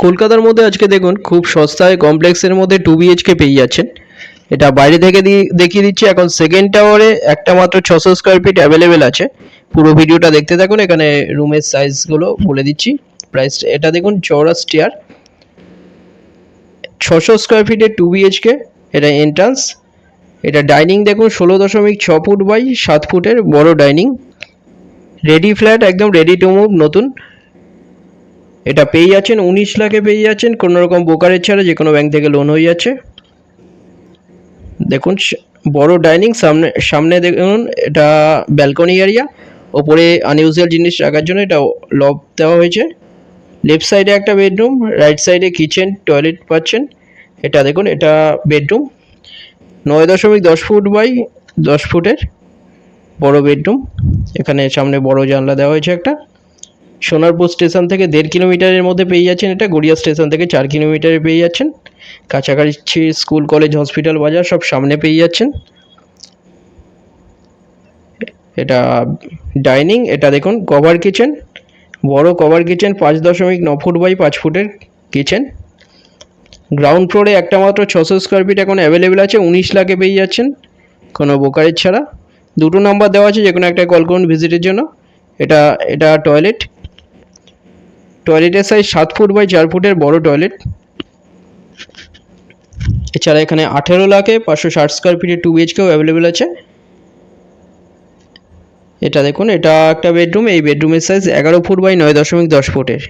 কলকাতার মধ্যে আজকে দেখুন খুব সস্তায় কমপ্লেক্সের মধ্যে 2 BHK পেয়ে যাচ্ছেন। এটা বাইরে থেকে দেখিয়ে দিচ্ছি। এখন সেকেন্ড টাওয়ারে একটা মাত্র 600 স্কোয়ার ফিট অ্যাভেলেবেল আছে। পুরো ভিডিওটা দেখতে থাকুন। এখানে রুমের সাইজগুলো বলে দিচ্ছি। প্রাইস এটা দেখুন, চওড়া স্টেয়ার, 600 স্কোয়ার ফিটের 2 BHK। এটা এন্ট্রান্স। এটা ডাইনিং দেখুন, 16.6 ফুট বাই 7 ফুটের বড় ডাইনিং। রেডি ফ্ল্যাট, একদম রেডি টু মুভ, নতুন। এটা পেয়ে যাচ্ছেন 19 লাখে পেয়ে যাচ্ছেন, কোনো রকম ব্রোকারেজ ছাড়া, যে কোনো ব্যাংক থেকে লোন হয়ে যাচ্ছে। দেখুন বড় ডাইনিং, সামনে দেখুন এটা ব্যালকনি এরিয়া, ওপরে আনইউজুয়াল জিনিস রাখার জন্য এটা লব দেওয়া হয়েছে। লেফট সাইডে একটা বেডরুম, রাইট সাইডে কিচেন টয়লেট পাচ্ছেন। এটা দেখুন, এটা বেডরুম, 9.10 ফুট বাই 10 ফুটের বড় বেডরুম। এখানে সামনে বড় জানলা দেওয়া হয়েছে একটা। সোনারপুর স্টেশন থেকে 1.5 কিলোমিটারের মধ্যে পেয়ে যাচ্ছেন। এটা গড়িয়া স্টেশন থেকে 4 কিলোমিটারে পেয়ে যাচ্ছেন। কাছাকাছি স্কুল, কলেজ, হসপিটাল, বাজার সব সামনে পেয়ে যাচ্ছেন। এটা ডাইনিং। এটা দেখুন কভার কিচেন, বড় কভার কিচেন, 5.9 ফুট বাই 5 ফুটের কিচেন। গ্রাউন্ড ফ্লোরে একটা মাত্র 600 স্কোয়ার ফিট এখন অ্যাভেলেবেল আছে, 19 লাখে পেয়ে যাচ্ছেন, কোনো ব্রোকারেজ ছাড়া। দুটো নাম্বার দেওয়া আছে, যে কোনো একটা কল করুন ভিজিটের জন্য। এটা টয়লেটের সাইজ 7 ফুট বাই 4 ফুটের বড় টয়লেট। এছাড়া এখানে 18 লাখে 560 স্কোয়ার ফিটের 2 BHKও অ্যাভেলেবেল আছে। এটা দেখুন, এটা একটা বেডরুম। এই বেডরুমের সাইজ 11 ফুট বাই 9.10 ফুটের।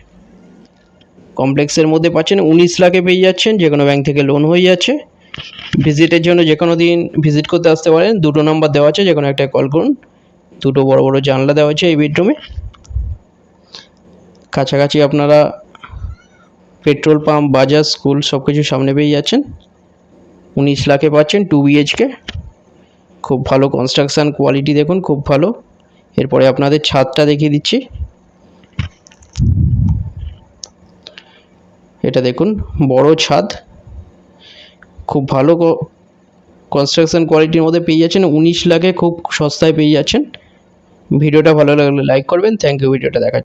কমপ্লেক্সের মধ্যে পাচ্ছেন, 19 লাখে পেয়ে যাচ্ছেন, যে কোনো ব্যাংক থেকে লোন হয়ে যাচ্ছে। ভিজিটের জন্য যে কোনো দিন ভিজিট করতে আসতে পারেন। দুটো নাম্বার দেওয়া আছে, যে কোনো একটা কল করুন। দুটো বড় বড় জানলা দেওয়া আছে এই বেডরুমে। কাছাকাছি আপনারা পেট্রোল পাম্প, বাজার, স্কুল সব কিছু সামনে পেয়ে যাচ্ছেন। 19 লাখে পাচ্ছেন 2 BHK। খুব ভালো কনস্ট্রাকশান কোয়ালিটি, দেখুন খুব ভালো। এরপরে আপনাদের ছাদটা দেখিয়ে দিচ্ছি। এটা দেখুন বড় ছাদ, খুব ভালো কনস্ট্রাকশন কোয়ালিটির মধ্যে পেয়ে যাচ্ছেন। 19 লাখে খুব সস্তায় পেয়ে যাচ্ছেন। ভিডিওটা ভালো লাগলে লাইক করবেন। থ্যাংক ইউ ভিডিওটা দেখার জন্য।